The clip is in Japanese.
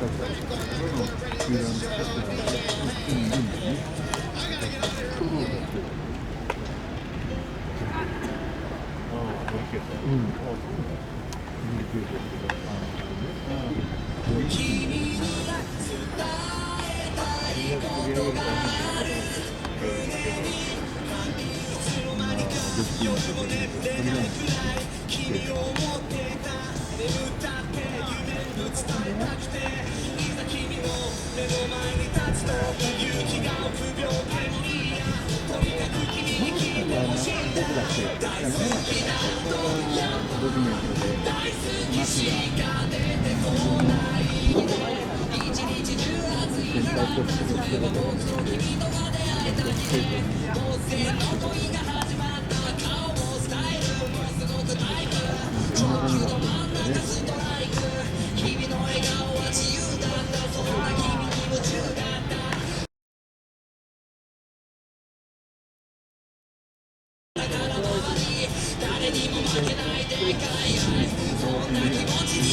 ったりとか、そういうのを球団の人たちが一緒にいるんでね。そうそうそう。ああ、コミュニケーション。うん。ああ、そうなんだ。コミュニケーションっていうか、こういうのをみんなすげえ大変だと思うんですけど、まあ、できていますよね。それなんですよ。僕だって、ね、ドキュメントで、松が、先輩としての姿を見て、生徒に、いろんな本があるんですよね。